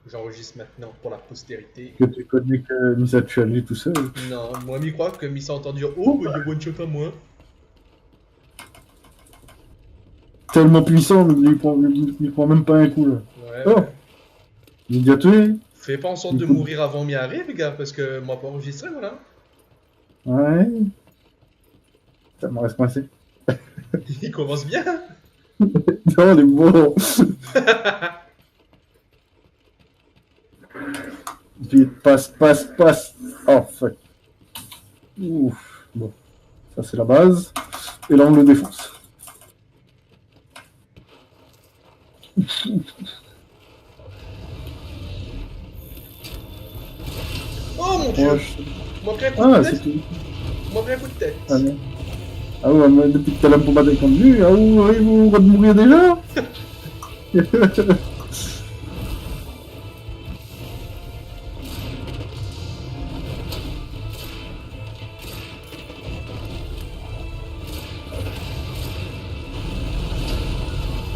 J'enregistre maintenant pour la postérité. Que tu connais que Misa tu as lu tout seul. Non, moi, m'y crois que Missa entend dire oh, bah, il y a one shot à moi. Tellement puissant, il prend même pas un coup là. Ouais, Oh, ouais. il a tué. Fais pas en sorte de mourir avant m'y arrive, gars, parce que moi, pas enregistré, voilà. Ouais. Ça me reste coincé. Il commence bien. Non, les bons. Vite, passe. Oh, fuck. Ouf. Bon, ça c'est la base. Et là, on le défonce. Oh mon dieu. Oh, Moi, pris un coup ah, de c'est tête. tout. Moi, pris un coup de tête. Ah, non. Ah ouais, mais depuis que t'as la bombe à déconduit, ah ouais, vous va mourir déjà.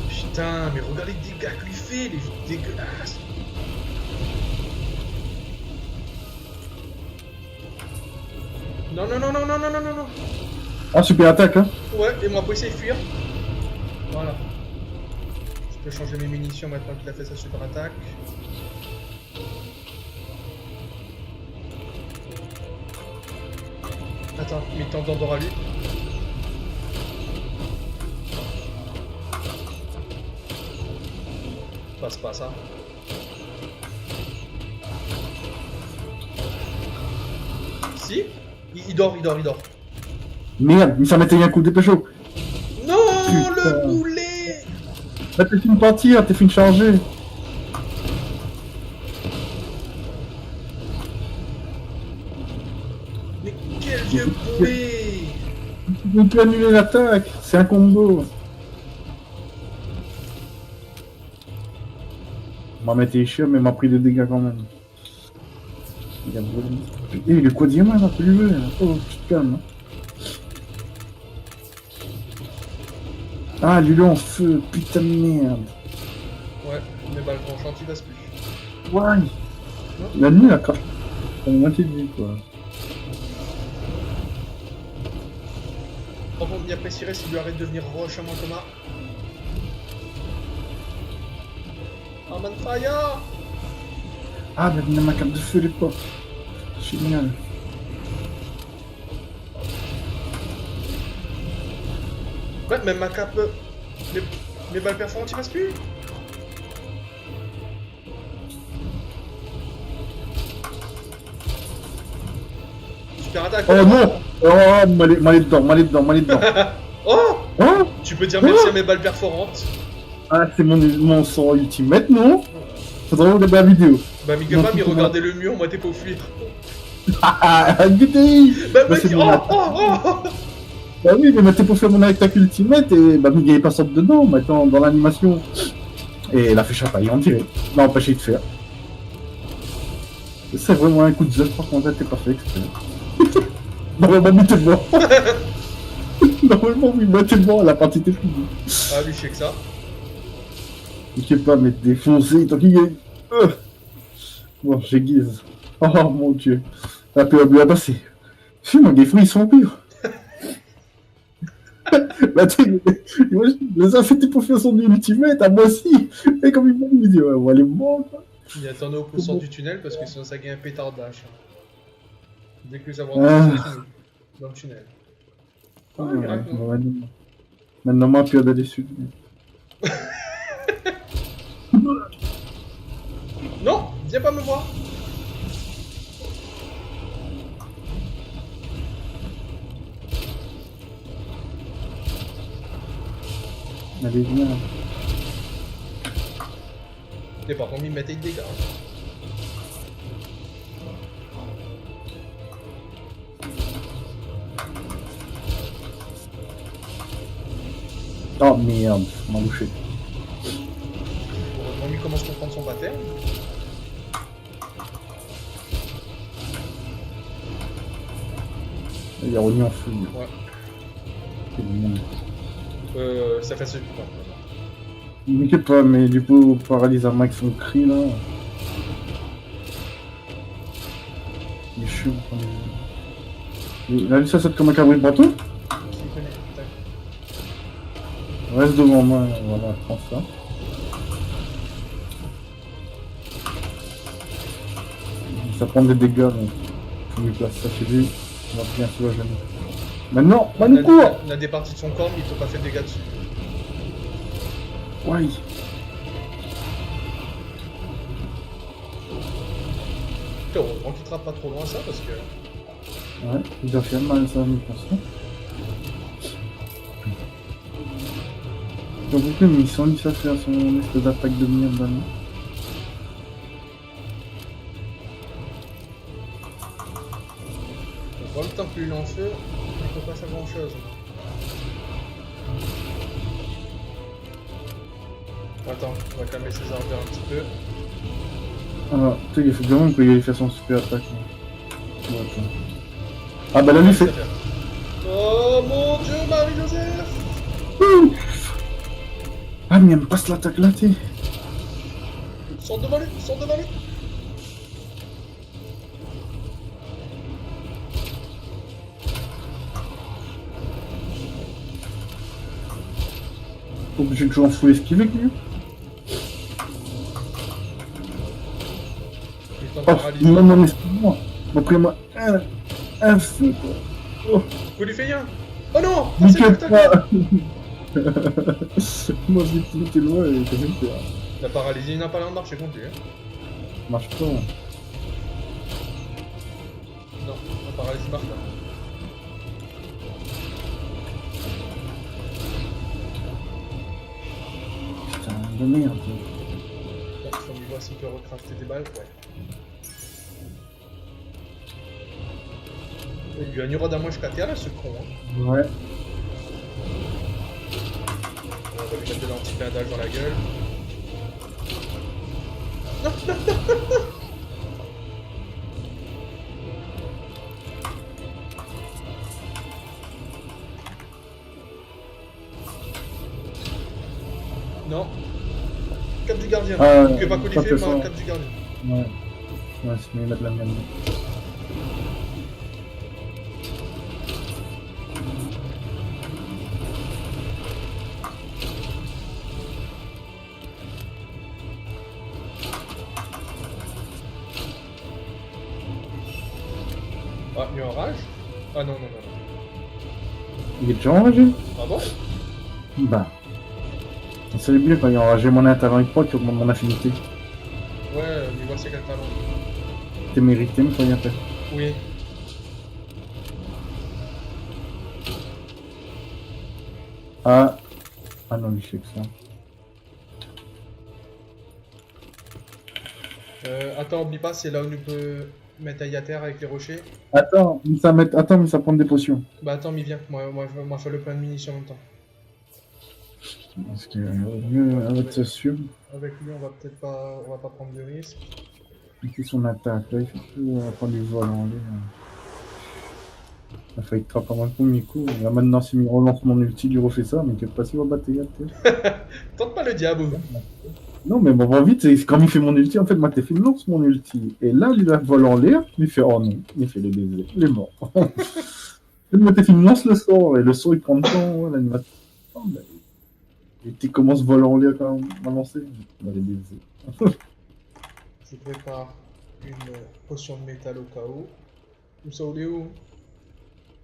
Putain, mais regarde les dégâts qu'il fait, les dégueulasses. Non, non, non, non, non, non, non, non, non. Ah, super attaque, hein. Ouais, et moi, pour essayer de fuir. Voilà. Je peux changer mes munitions maintenant qu'il a fait sa super attaque. Attends, mais t'en d'endort à lui. Passe pas ça. Si, il dort. Merde, mais ça m'était un coup de pécho. Non, Putain. le boulet. Bah, t'es fini de partir, t'es fini de charger. Mais quel vieux boulet. Tu peux annuler l'attaque, c'est un combo. On m'a mis chiant, mais il m'a pris des dégâts quand même. Il a volé. Eh, le quoi diamant, là, plus le oh, tu te calmes. Ah, lui, en feu, putain de merde. Ouais, mes balles tranchantes, il passe plus. Ouais. La nuit, la crache. T'as une moitié de vie, quoi. Par contre, il apprécierait s'il lui arrête de venir rush à moi comme un. Oh man fire. Ah, mais ma carte de feu, les portes. Génial. Ouais, même ma cape. Mes balles perforantes, il passe plus. Super attaque. Oh non. Oh, m'aller dedans. Oh. Oh. Tu peux dire merci à mes balles perforantes. Ah, c'est mon sort ultimate, non? Faudrait regarder la vidéo. Bah, Migama, mais regardez le mur, moi t'es pas au fuir. Ah, Guité. Bah, c'est oh, mon oh. Bah oui, mais t'es pour faire mon attaque ultimate et bah Miguel est pas sorti dedans, maintenant dans l'animation. Et elle a fait chapaille en direct. M'a empêché de faire. C'est vraiment un coup de zèle, par contre, t'es pas fait exprès. Normalement, mais t'es mort. Normalement, oui, mais t'es mort, la partie t'est finie. Ah, lui, je sais que ça. Je sais pas, mais défoncé, tant qu'il y a. Bon, j'ai guise. Oh mon dieu. La peur lui a passé. Si, mon gars, ils sont pires. Bah, tu les a fait pour faire son ultimate, à moi aussi. Et comme il m'a dit, ouais, on va aller voir. Il attendait au poussant du tunnel parce que sinon ça gagne un pétard d'âge. Dès que ça va dans le tunnel. Ah, ouais, maintenant, moi, puis d'aller dessus. Non, viens pas me voir. Allez, viens. Et par contre, il me mettait des dégâts. Oh merde, m'a bouché. Heureusement, il commence à comprendre son pattern. Il y a Ronnie en feu. Ouais. C'est mignon. Ça fait ce. Il m'inquiète pas, mais du coup, paralyse à max son cri là. Il est chiant. Là, ça saute comme un cabri de bateau. Je le connais, tac. Reste devant moi, voilà, prends ça. Ça prend des dégâts, donc faut lui placer ça chez lui. On va bien se jamais. Maintenant, Manu court. On a des parties de son corps, mais il peut pas faire de dégâts dessus. Ouais. Putain, heureusement qu'il trappe pas trop loin ça, parce que... Ouais, il doit faire mal ça, je pense. Donc pourquoi il s'ennuie ça faire son espèce d'attaque de merde là. On voit le temps que lui lance feu, il peut pas faire grand chose. Attends, on va calmer ses ardeurs un petit peu. Alors, tu sais, il faut vraiment qu'il aille faire son super attaque. Bon, attends. Ah bah là, lui fait. Oh mon dieu, Marie-Joseph! Ah, mais il me passe l'attaque là, tu sais. Sors devant lui, sors devant lui! Obligé de jouer en full esquive avec lui. Il est en Oh, paralysé. il m'a mon esquive-moi. Bon, après-moi, un feu quoi. Oh, Vous lui faites rien! Oh non! mais C'est que le tac. pas. Moi, vite, vite, loin et qu'est-ce que je fais là? La paralysie, il n'a pas l'air de marcher contre lui. Hein. Marche pas. Non, la paralysie marche pas. Putain, de merde. Bon, faut lui voir s'il peut recrafter des balles, ouais. Il lui a une d'un mois jusqu'à terre, là, ce con. Hein. Ouais. On va lui mettre de l'anti-blindage dans la gueule. Non. Cap du gardien. Ah, Que pas qualifié, pas fait mais ça. cap du gardien. Ouais. Ouais, c'est mieux mettre la mienne. Ah, il est en rage? Ah non, non, non, non. Il est déjà enragé? Ah bon? Bah. C'est bien quand il est enragé. Mon intervalle avec moi qui augmente mon affinité. Ouais, mais voici quel talent. T'es mérité, mais quand il y a fait. Oui. Ah. Ah non, il fait que ça. Attends, oublie pas, c'est là où nous peut mettre à terre avec les rochers. Attends, mais ça prend des potions. Bah attends, mais viens, moi je fais le plein de munitions en même temps. Parce que mieux avec ça sûr. Avec lui, on va pas prendre de risque. Il fait son attaque, là, il fait tout prendre du vol en l'air. Il a failli trapper pendant le premier coup. Là maintenant, si il relance mon ulti, il refait ça, mais qu'il pas si va battre les gars. Tente pas le diable. Non, mais bon, va vite, c'est quand il fait mon ulti, en fait, moi, t'es fait, lance mon ulti. Et là, il a le vol en l'air, il fait, oh non, il fait le baiser, il est mort. Moi, t'es fait, lance le sort, et le sort, il prend le temps, l'animateur. Oh, ben, et tu commences vol en l'air quand même, à lancer. On va les baiser. Je prépare une potion de métal au cas où. Où ça, où est où?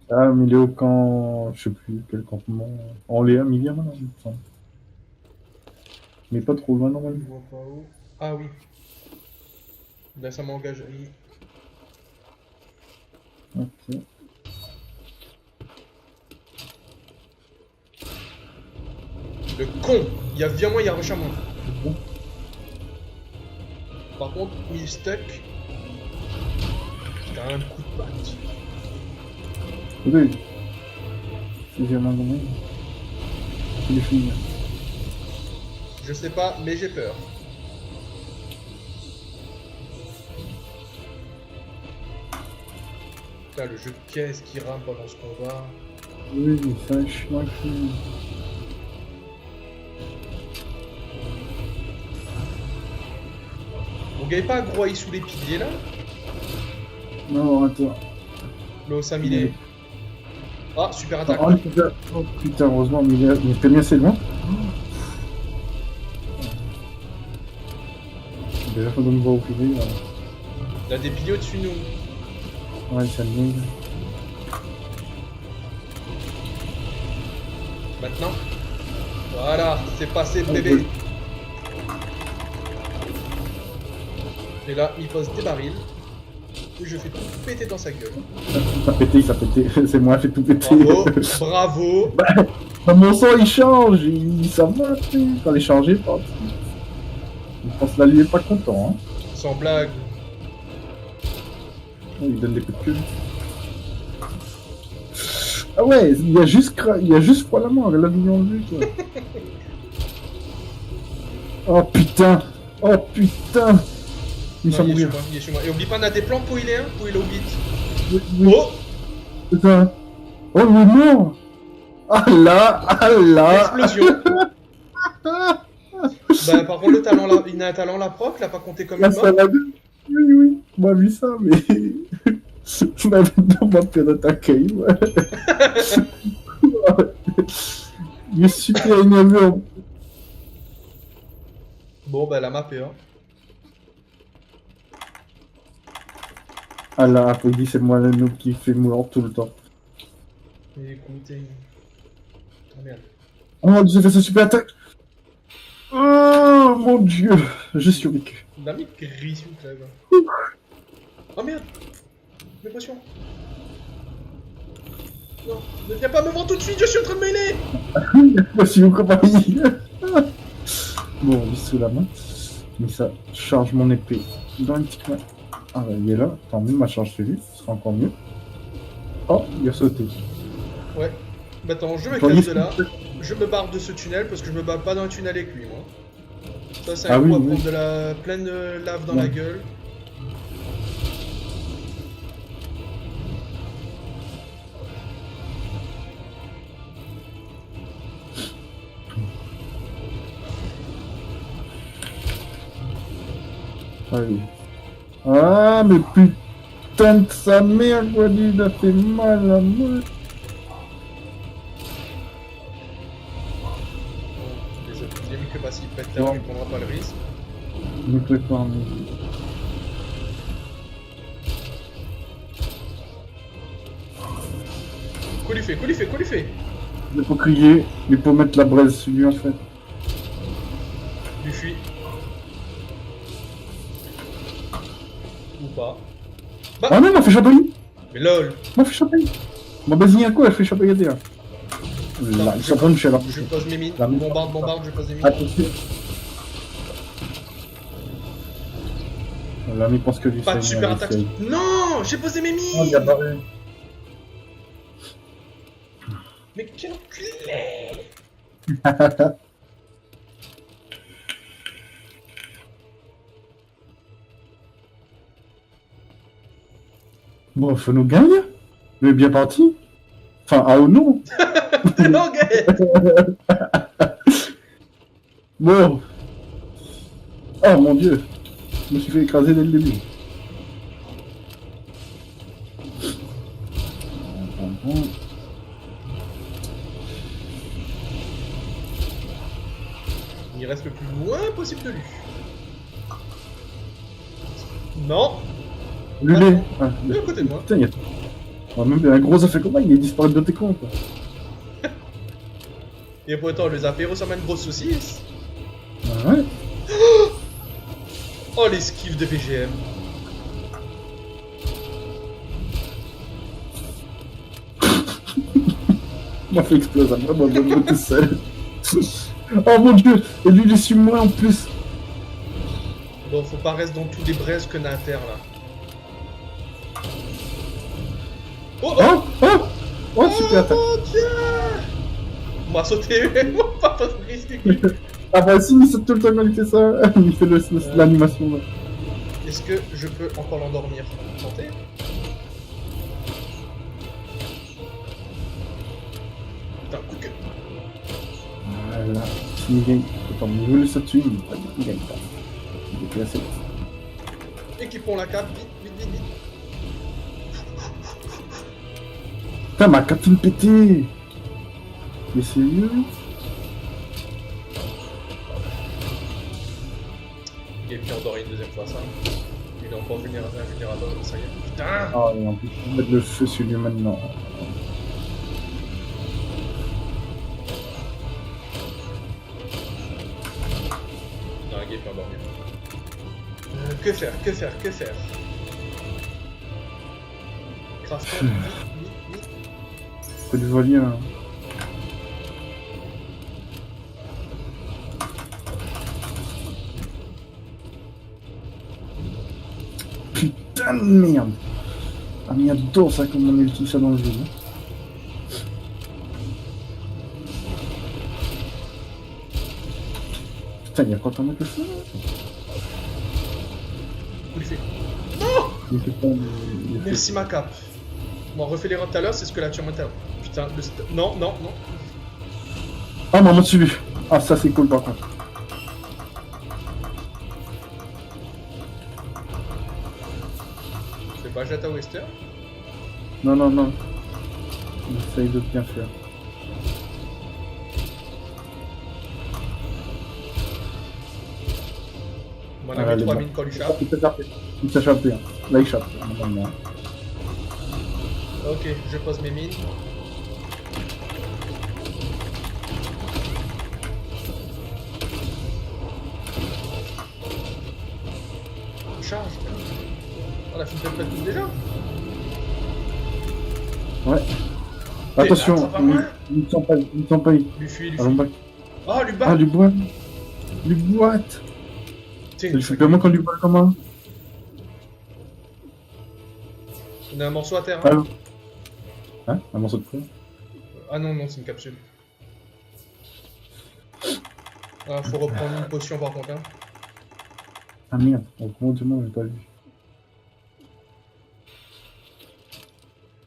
Ah, mais il est au camp, je sais plus quel campement. En l'air, mais il vient maintenant, il me semble. Mais pas trop loin, Je normalement. vois pas où. Ah oui. Là, ça m'engage. Ok. Le con! Viens moi, il y a un rush à moi. Bon. Par contre, il est stuck. J'ai quand même un coup de patte. Oui. Si j'ai main dans mon. Il est fini. Je sais pas, mais j'ai peur. Putain, le jeu de pièces qui rame pendant ce combat. Oui, mais ça, je suis mal fini. On gagne pas à groyer sous les piliers là? Non, attends. Le 5000. Ah, super attaque. Oh putain, heureusement, mais il était bien assez loin. Déjà, faut nous voir au privé. Là. Il a des piliers au-dessus de nous. Ouais, ça me Maintenant. Voilà, c'est passé, bébé. Et là, il pose des barils. Et je fais tout péter dans sa gueule. Ça a pété, ça a pété. C'est moi qui ai tout pété. Bravo, bravo. Bah, mon sang il change, ça va, tu sais. Quand il changer, pas. Je pense que là, lui est pas content. Hein. Sans blague. Oh, il donne des coups de queue. Ah ouais, il y a juste froid la mort, la vision de vue, quoi. Oh putain! Oh putain! Il Non, va il est chez mourir. moi, il est chez moi. Et oublie pas, on a des plans pour il est, hein, pour il est au bit. Oui. Oh, Putain! Oh, il est mort! Ah là! Ah là! explosion. Bah, par contre, le talent là, il a un talent la proc, il a pas compté comme Là, une ça mort. va bien. Oui, oui, on m'a vu ça, mais. On m'a fait d'attaquer, ouais. Il est super énervé. Bon, bah, la map est, hein. Ah là, après, il dit c'est moi le noob qui fait mourir tout le temps. Écoutez. Oh merde. Oh, j'ai fait sa super attaque. Oh mon dieu, je survécu. Il a mis gris, s'il vous plaît. Oh merde. Mes potions. Non, ne viens pas me vendre tout de suite, je suis en train de mêler. Voici vos compagnies. Bon, on vit sous la main. Mais ça charge mon épée dans une petite main. Ah bah il est là, tant mieux, ma charge fait vite, ce sera encore mieux. Oh, il a sauté. Ouais. Bah attends, je me Attends, casse de là. Je me barre de ce tunnel parce que je me bats pas dans un tunnel avec lui, moi. Ça, c'est un Ah coup oui, à oui. prendre de la pleine lave dans la Ouais. gueule. Ah oui. Ah, mais putain de sa mère, quoi, lui, il a fait mal à moi. Désolé, j'ai mis que bah s'il pète là, il prendra pas le risque. Je me prépare, mais... Quoi lui fait, quoi lui fait, quoi lui fait? Il faut crier, mais pour mettre la braise sur lui, en fait. Lui fuit. Ou pas. Bah, Ah non, il m'a fait chapelier. mais lol. Il m'a fait chapelier. M'a basigné un coup, elle fait chapelier derrière. Là, il s'apprend chez la... Je pose mes mines. La mine. Bombarde, bombarde, je pose des mines. Attention. L'ami pense que lui, Pas de c'est super une attaque. essaye. Non, j'ai posé mes Oh, il a mines. barré. Mais quel enculé. Bon, faut nous gagner. Mais bien parti. Enfin, ah ou non. Non, Gaël. Bon. Oh mon dieu. Je me suis fait écraser dès le début. Il reste le plus loin possible de lui. Non. Lulé. Ah, Il est à côté de moi. putain, il y a... Oh, même un gros effet comme ça, il est disparu de tes comptes. Et pourtant, les apéros ressemblent à une grosse saucisse. Ah ouais. Oh, l'esquive de VGM. Il m'a fait exploser, moi, moi, tout seul. Oh mon dieu. Et lui, il est sur moi en plus. Bon, faut pas rester dans tous les braises que n'a à terre là. Oh, oh, Oh, oh. Oh, super attaque. mon dieu. On m'a sauté, on va pas se risquer. Ah bah si, il saute tout le temps quand il fait ça. Il fait l'animation là. Est-ce que je peux encore l'endormir? Tenter? Putain, coup de queue. Voilà. Il gagne. Attends, mais il veut le sauter, il gagne pas. Il est classé. Équipons la cape, vite, vite, vite, vite. Putain, ma capine pété. Mais sérieux? Il est bien endormi une deuxième fois, ça. Il est encore vulnérable, ça y est. Putain! Ah, et en plus, on va mettre le feu sur lui maintenant. Non, il est bien endormi. Que faire? Que faire? Que faire? Crafton, vite. Faut du voilier, hein. Putain de merde. Ah mais j'adore ça comme on ulti ça dans le jeu. Putain, il y a quoi comme que ça? Il fait. Non! Il fait pas, il fait- Merci ma cape. Bon, refais les runs tout à l'heure, c'est ce que la tué à Putain, non. Ah maman dessus. Ah ça c'est cool par contre. Je fais pas Jata Wester. Non. J'essaye de bien faire. On Ah, a mis elle est 3 bonne. mines quand lui chape. Il s'est échappé. Hein. Là il échappe. Normalement. Ok, je pose mes mines. Charge. Oh, la fine de tout déjà. Ouais. Attention, attends, pas loin. il ne sent pas. Lui fuit. Allons back. Oh, lui bat. Ah, lui boite. Lui boite. Tiens, C'est comment qu'on lui boite comment? on a un morceau à terre. Hein. Allô? Hein? Un morceau de quoi? Ah non, c'est une capsule. Ah, faut reprendre une potion par contre. Hein. Ah merde, comment du monde j'ai pas vu.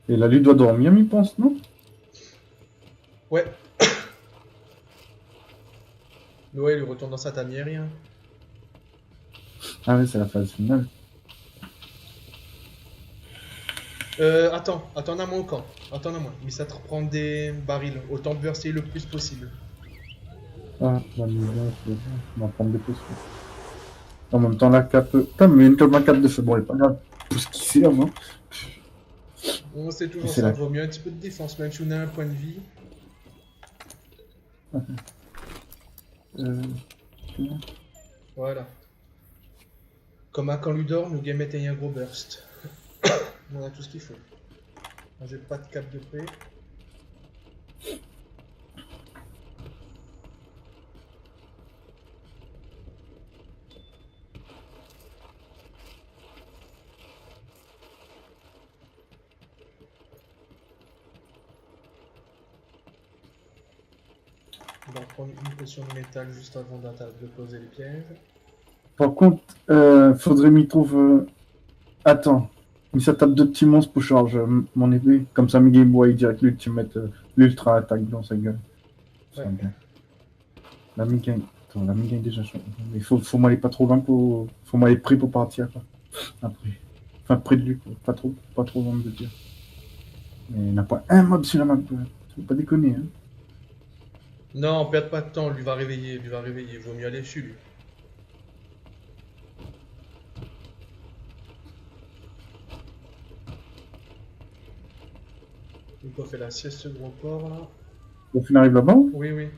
Et là, lui doit dormir, il pense, non? Ouais. Noël, il retourne dans sa tanière. Hein. Ah ouais, c'est la phase finale. Attends, à moi au camp. Attends à moi. Mais ça te reprend des barils. Autant burster le plus possible. Ah, la mise on va prendre des potions. En même temps, la cape. Putain, mais une comme un cape de feu, bon, elle est pas grave. Tout ce qui sert, hein. Bon, c'est toujours C'est ça. la- Vaut mieux un petit peu de défense, même si on a un point de vie. Euh... Voilà. Comme à quand lui dort, nous game éteignent un gros burst. On a tout ce qu'il faut. Moi, j'ai pas de cap de paix. On va prendre une potion de métal juste avant de poser les pièges. Par contre, faudrait m'y trouve. Attends. Mais ça tape deux petits monstres pour charge mon épée. Comme ça, mes Game Boy direct l'ultimate, l'ultra attaque dans sa gueule. Ça Ouais. va bien. La mi-game. Attends, la mi-game déjà chaud. Mais faut m'aller pas trop loin pour. Faut m'aller près pour partir, quoi. Après. Enfin, près de lui, quoi. Pas trop loin de dire. Mais il n'y a pas un mob sur la map, quoi. Faut pas déconner, hein. Non, perd pas de temps, lui va réveiller, vaut mieux aller dessus lui. Donc on fait la sieste gros corps là. Au final, arrive là-bas. Oui.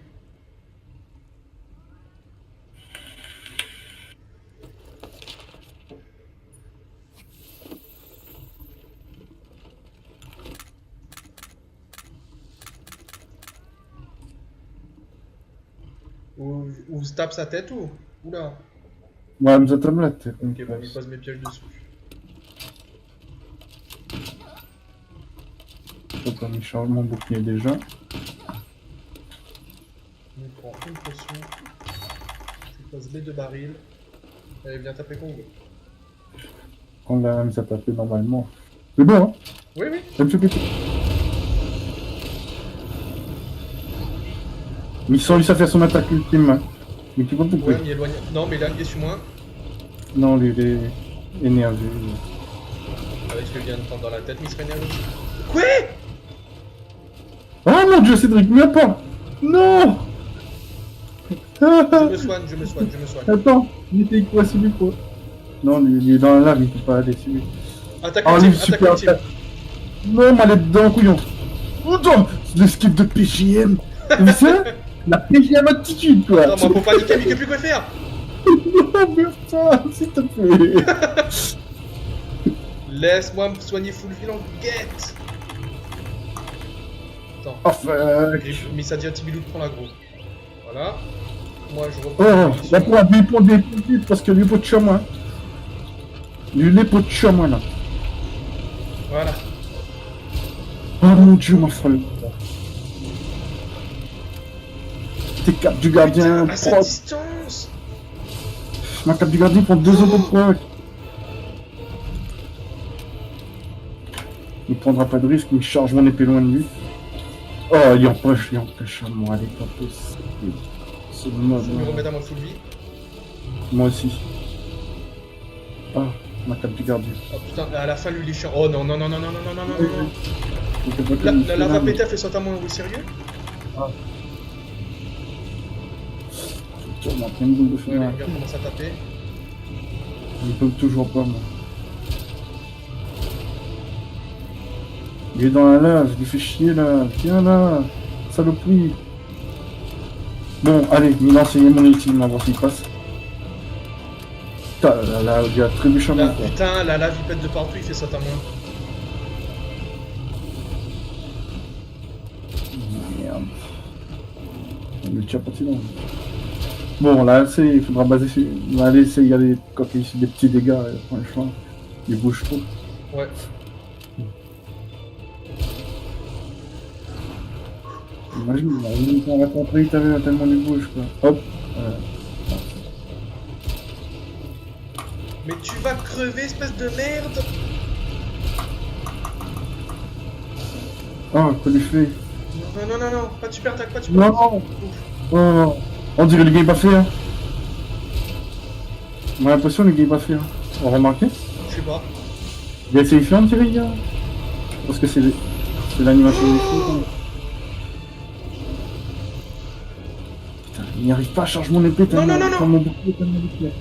Ou se tape sa tête ou? Oula. Ouais, mais ça tape la tête. Ok, bon, il pose mes pièges dessus. Attends, il charge mon bouclier déjà. On prend une potion. Je pose les deux barils. Allez, viens taper Congo. Quand la même ça tape normalement. C'est bon, hein? Oui. Ça me fait péter. Mais sans lui, ça fait son attaque ultime. Hein. Mais tu vois pourquoi? Ouais, mais éloigne. Non, mais là, il est sur moi. Non, lui, il est énervé. Avec ce que je viens de prendre dans la tête, mais il serait énervé. Quoi? Oh mon dieu, Cédric, viens pas. Non. Je me soigne, je me soigne, je me soigne. Attends, il était quoi, c'est lui quoi? Non, lui, il est dans la lave, il peut pas aller, c'est lui. Attaque Oh, ultime, lui, attaque super. ultime. Non, m'allait dedans, couillon. Attends, c'est le skip de PJM. T'as vu ça? La PJM attitude, quoi. Non, moi, faut paniquer, mais que plus quoi faire. Non, putain, s'il te plaît. Laisse-moi me soigner full ville en guette. Attends. Oh, fuck. Missadia Tibiloud prend l'aggro. Voilà. Moi je Oh, reprends. là pour appuyer pour des petites parce que lui pot de chemin. Lui pot de chemin là. Voilà. Oh mon dieu, ma frère. T'es cap du gardien, Putain, à cette propre. distance. Ma cap du gardien prend 2 euros de proc. Il prendra pas de risque, il charge mon épée loin de lui. Oh, il empêche à moi, elle est pas possible. C'est mort. Je vais me remettre à ma full vie. Moi aussi. Ah, ma cap du gardien. Oh putain, à la fin lui il est chiant. Oh non, non, non, non, non, non, non, non, non, non. Il fait pas comme La lave à péter, elle fait sauter à moi, oui, sérieux? Ah. On a plein de boules de feu. Ouais, les gars commencent à taper. Ils peuvent toujours pas, moi. Il est dans la lave, il fait chier là. Viens là, saloperie. Bon, allez, Milan, c'est mon ultime, on va voir s'il passe. Putain, là, il y a trébuchement. Là, putain, la lave il pète de partout, il fait sauter à moi. Merde. Le tire pas sinon. Bon, là, il faudra baser sur. On va aller essayer d'aller coquer sur des petits dégâts, franchement. Il bouge trop. Ouais. Imagine, on va rentrer, il t'avait tellement il bouge quoi. Hop. Mais tu vas crever, espèce de merde! Oh, quoi lui fait? Non, non, non, non, pas de super attaque, pas de super attaque. Non. Ouf. Oh, on dirait le game pas fait. Hein. On a l'impression que le game pas fait. Hein. On a remarqué? Je sais pas. Il a essayé de faire un petit les gars. Parce que c'est l'animation du fou. Putain, il n'y arrive pas à charger mon épée tellement. Non, non, non, non. Mon bouclier tellement vite.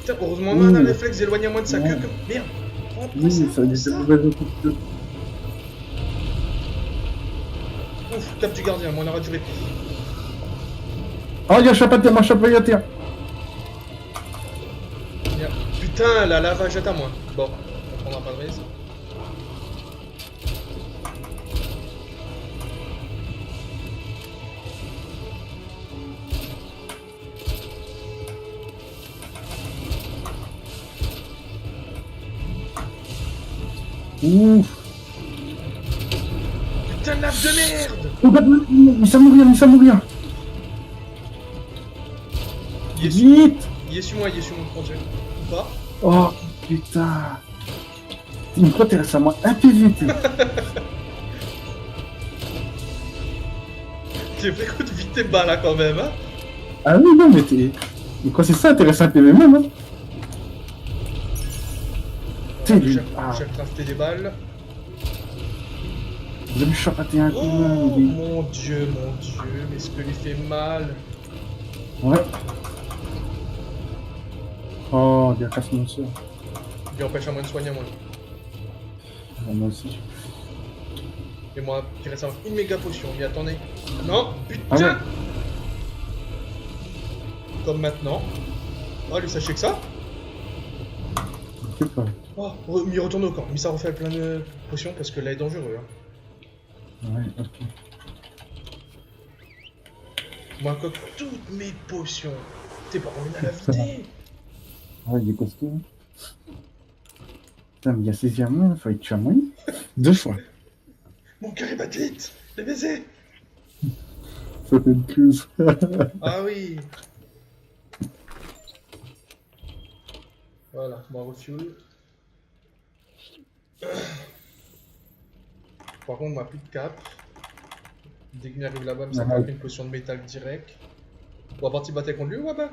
Putain, heureusement, on a un réflexe d'éloigner moins de sa queue que. Merde! Prends Oui, ça, ça prends dit ça. de mauvaises options. Ouf, tape du gardien, moi on aura du répit. Oh, il y a un chape à terre, ma chape à terre. Merde. Putain, la lave jette à moi. Bon, on prendra pas de risque. Ouf. Putain de lave de merde! Oh, mais ça mourir, mais ça mourir. Il est sur Vite. il est sur moi, continue. Ou pas? Oh, putain. Une fois, t'es resté à moi un peu vite. J'ai fait coup de vite tes bas là quand même, hein? Ah oui, non, mais t'es. Mais quoi, c'est ça, t'es resté un PV même, hein? T'es lui. Ah, J'ai crafté des balles. vous avez chapaté un coup, Oh lui. mon dieu, mais ce que lui fait mal. Ouais. Oh, il y a casse mon soeur. Il empêche à moi de soigner à moi. Moi aussi. Et moi, qui reste une méga potion, mais attendez. Non, putain! Ah ouais. Comme maintenant. Oh, lui, sachez que ça? Je sais pas. Oh, il retourne au camp. Mais ça refait plein de potions parce que là, il est dangereux. Hein. Ouais, ok. Moi, comme toutes mes potions. T'es pas revenu à la vider. Ouais, il est costaud. Putain, mais il y a saisi à moi, il faut être chamois. 2 fois. Mon cœur est batite. Les baisers. Ça fait une crise. Ah oui. Voilà, moi refuel. Par contre, moi plus de cap. Dès qu'il arrive là-bas, ça me fait une potion de métal direct. On va partir battre contre lui ou à back?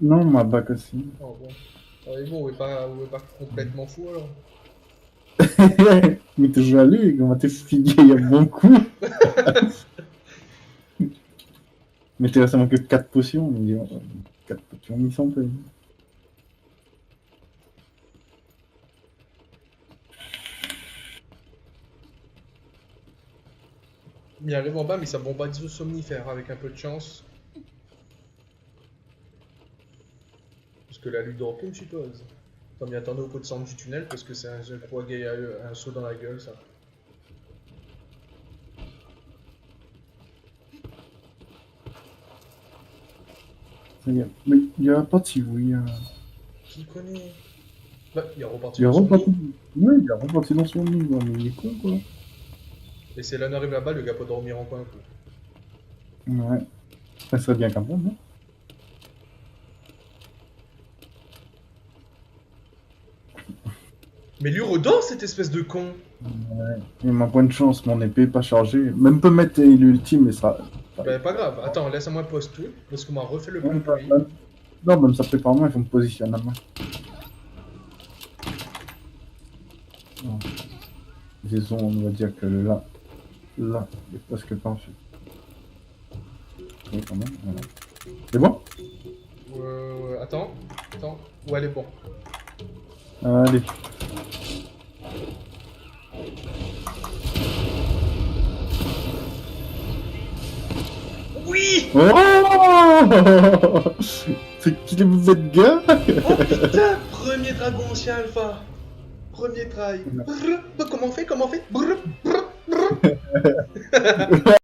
Non, ma bac aussi. Oh bon. Ah, mais bon, on est pas complètement fou alors. Mais t'es jaloux, comment t'es fatigué, il y a bon coup. Mais t'es récemment que 4 potions, mais 4 potions, ils sont peu. Il arrive en bas, mais ça bombardise au somnifère avec un peu de chance. Parce que la lutte de repos, je suppose. Tant bien attendez au pot de sang du tunnel, parce que c'est un gros gay un saut dans la gueule, ça. Mais il y a pas de si oui. Qui connaît? Bah, il est reparti Il est dans son reparti. lit. Ouais, il est reparti dans son lit, quoi, mais il est con, quoi. Et c'est là, on arrive là-bas, le gars peut dormir en coin, quoi. Ouais. Ça serait bien qu'un bon, non? Mais lui redort, cette espèce de con! Ouais. Et ma bonne chance, mon épée pas chargée. Même peut mettre l'ultime, mais ça. Bah, pas grave. Attends, laisse-moi poste tout, parce qu'on m'a refait le plan pour lui. Non, même ça prépare moi, il faut me positionner à main. Non. Disons, on va dire que là, il est presque parfait. Oui, quand même, voilà. C'est bon? Attends. Ouais, elle est bon. Allez. Oui! Oh c'est qu'il est mauvais de gars. Oh putain! Premier dragon ancien alpha! Premier try! Brrr, comment on fait? Brrr, brrr, brrr.